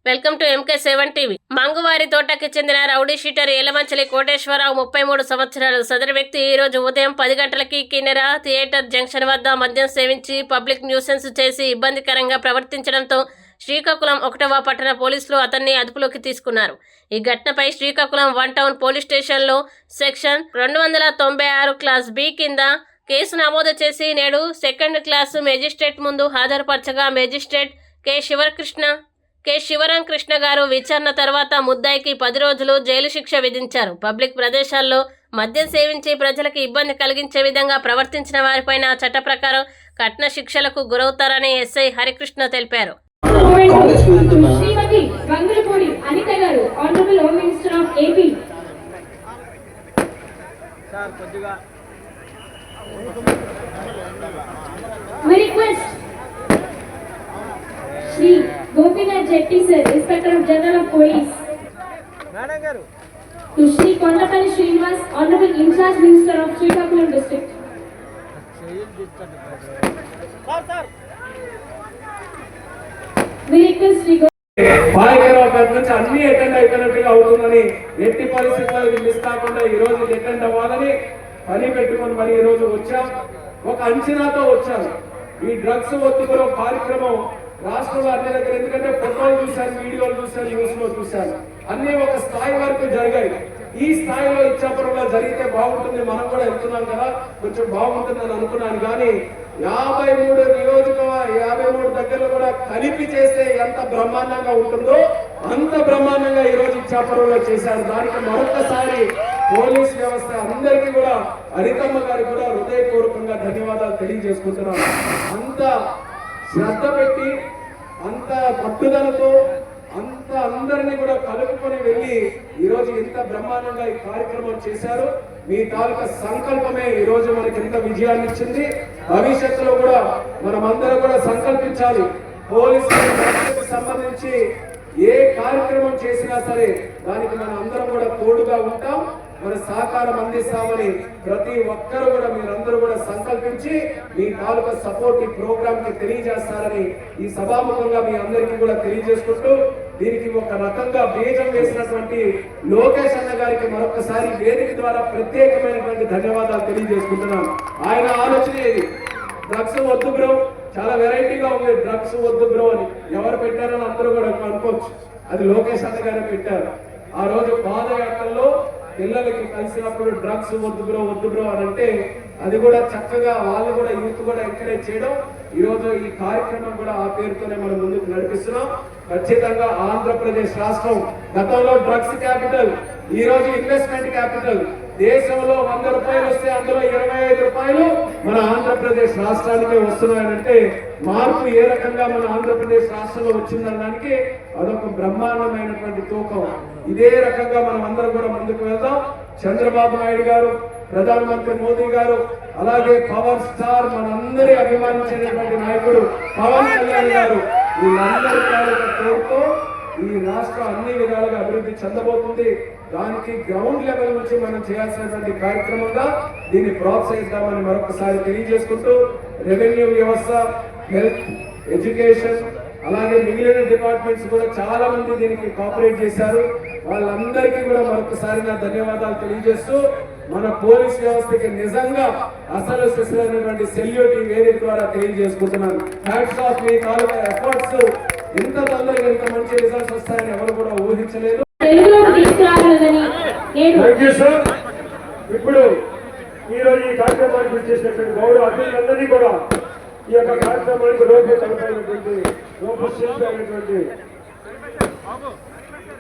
Welcome to MK7 TV. మంగువారి తోటకి చెందిన rowdy sheeter ఏలమంచలి Koteswararao 33 సంవత్సరాలు. సదరు వ్యక్తి ఈ రోజు ఉదయం 10 గంటలకి కిన్నెర థియేటర్ జంక్షన్ వద్ద మద్యం సేవించి పబ్లిక్ న్యూసెన్స్ చేసి ఇబ్బందికరంగా ప్రవర్తించడంతో శ్రీకాకుళం 1వ పట్టణ పోలీసులు అతన్ని అదుపులోకి తీసుకున్నారు. ఈ ఘటనపై శ్రీకాకుళం 1 టౌన్ పోలీస్ స్టేషన్లో సెక్షన్ 296 క్లాస్ బి కింద కేసు నమోదు చేసి నేడు సెకండ్ క్లాసు మేజిస్ట్రేట్ ముందు హాజరుపరచగా మేజిస్ట్రేట్ కె శివరాంకృష్ణ గారు విచారణ తర్వాత ముద్దాయికి 10 రోజులు జైలు శిక్ష విధించారు. పబ్లిక్ ప్రదేశాల్లో మద్యం సేవించి ప్రజలకు ఇబ్బంది కలిగించే విధంగా ప్రవర్తించిన వారిపైన చట్ట ప్రకారం కఠిన శిక్షలకు గురవుతారని ఎస్ఐ హరికృష్ణ తెలిపారు. Shri Gopinath Jetty sir, Inspector of General of Police. Madam garu. To Shri Kondapalli Srinivas, Honorable In-charge Minister of Srikakulam District. Sir. We request Shri నుంచి అన్ని అటెండ్ అయిపోయినట్టుగా అవుతుందని ఎట్టి పరిస్థితుల్లో మిస్ కాకుండా ఈ రోజు అటెండ్ అవ్వాలని పని పెట్టుకొని మరి ఈ రోజు వచ్చాం. ఒక అంచనాతో వచ్చాం. ఈ డ్రగ్స్ ఒత్తుకునే కార్యక్రమం రాష్ట్రంలో అన్ని దగ్గర, ఎందుకంటే ఫోటోలు చూశాను, వీడియోలు చూశాను, న్యూస్ లో చూశాను, అన్ని ఒక స్థాయి వరకు జరిగాయి. ఈ స్థాయిలో ఇచ్చాపురంలో జరిగితే బాగుంటుంది, మనం కూడా వెళ్తున్నాం కదా, కొంచెం బాగుంటుందని అనుకున్నాను. కానీ 53 దగ్గరలో కూడా కలిపి చేస్తే ఎంత బ్రహ్మాండంగా ఉంటుందో అంత బ్రహ్మాండంగా ఈ రోజు ఇచ్చాపురంలో చేశారు. దానికి మరొకసారి పోలీస్ వ్యవస్థ అందరికీ కూడా, హరితమ్మ గారికి కూడా హృదయపూర్వకంగా ధన్యవాదాలు తెలియజేసుకుంటున్నాను. అంత శ్రద్ధ పెట్టి, అంత పట్టుదలతో, అంత అందరినీ కూడా కలుపుకొని వెళ్ళి ఈరోజు ఇంత బ్రహ్మాండంగా ఈ కార్యక్రమం చేశారు. మీ తాలూకా సంకల్పమే ఈ రోజు మనకి ఎంత విజయాన్ని ఇచ్చింది. భవిష్యత్తులో కూడా మనమందరం కూడా సంకల్పించాలి. పోలీసులకు సంబంధించి ఏ కార్యక్రమం చేసినా సరే దానికి మనం అందరం కూడా తోడుగా ఉంటాం, మన సహకారం అందిస్తామని ప్రతి ఒక్కరు కూడా మీరందరూ కూడా సంకల్పించి మీ తాలూకా సపోర్ట్ ఈ ప్రోగ్రామ్ కి తెలియజేస్తారని ఈ సభాముఖంగా మీ అందరికీ కూడా తెలియజేసుకుంటూ, దీనికి ఒక రకంగా బీజం వేసినటువంటి లోకేష్ అన్న గారికి మరొకసారి వేదిక ద్వారా ప్రత్యేకమైనటువంటి ధన్యవాదాలు తెలియజేసుకుంటున్నాను. ఆయన ఆలోచన ఇది, డ్రగ్స్ వద్దు బ్రో, చాలా వెరైటీగా ఉంది డ్రగ్స్ వద్దు బ్రో అని ఎవరు పెట్టారని అందరూ కూడా అనుకోవచ్చు. అది లోకేష్ అన్న గారే పెట్టారు. ఆ రోజు పాదయాత్రలో పిల్లలకి కలిసినప్పుడు డ్రగ్స్ వద్దు బ్రో అని అంటే అది కూడా చక్కగా వాళ్ళు కూడా యూత్ కూడా ఎంకరేజ్ చేయడం, ఈ రోజు ఈ కార్యక్రమం కూడా ఆ పేరుతోనే మనం ముందుకు నడిపిస్తున్నాం. ఖచ్చితంగా ఆంధ్రప్రదేశ్ రాష్ట్రం గతంలో డ్రగ్స్ క్యాపిటల్, ఈ రోజు ఇన్వెస్ట్మెంట్ క్యాపిటల్. దేశంలో 100 రూపాయలు వస్తే అందులో 25 రూపాయలు మన ఆంధ్రప్రదేశ్ రాష్ట్రానికే వస్తున్నాయనంటే మార్పు ఏ రకంగా మన ఆంధ్రప్రదేశ్ రాష్ట్రంలో వచ్చిందనడానికి అదొక బ్రహ్మాండమైనటువంటి తూకం. ఇదే రకంగా మనం అందరం కూడా ముందుకు వెళ్దాం. చంద్రబాబు నాయుడు గారు, ప్రధానమంత్రి మోదీ గారు, అలాగే పవర్ స్టార్ మనందరి అభిమానించినటువంటి నాయకుడు పవన్ కళ్యాణ్ గారు, వీళ్ళందరి తోడుతో ఈ రాష్ట్రం అన్ని విధాలుగా అభివృద్ధి చెందబోతుంది. దానికి గ్రౌండ్ లెవెల్ నుంచి మనం చేయాల్సినటువంటి కార్యక్రమంగా దీన్ని ప్రోత్సహిద్దామని మరొకసారి తెలియజేసుకుంటూ, రెవెన్యూ వ్యవస్థ, హెల్త్, ఎడ్యుకేషన్, అలాగే మిగిలిన డిపార్ట్మెంట్స్ కూడా చాలా మంది దీనికి కోఆపరేట్ చేశారు. వాళ్ళందరికీ కూడా మరొకసారి నా ధన్యవాదాలు తెలియజేస్తూ, మన పోలీస్ వ్యవస్థకి నిజంగా అసలు సిసలైనటువంటి సెల్యూట్ ఈ వేదిక ద్వారా తెలియజేసుకుంటున్నాను. Hats off. మీ తాలూకా ఎఫర్ట్స్ ఇంత తొందరగా ఇంత మంచి రిజల్ట్స్ వస్తాయని ఎవరు కూడా ఊహించలేదు. ఇప్పుడు ఈ రోజు ఈ కార్యక్రమానికి చేసినటువంటి గౌరవ అతిథులందరినీ కూడా ఈ యొక్క కార్యక్రమానికి రూపశిల్పి అయినటువంటి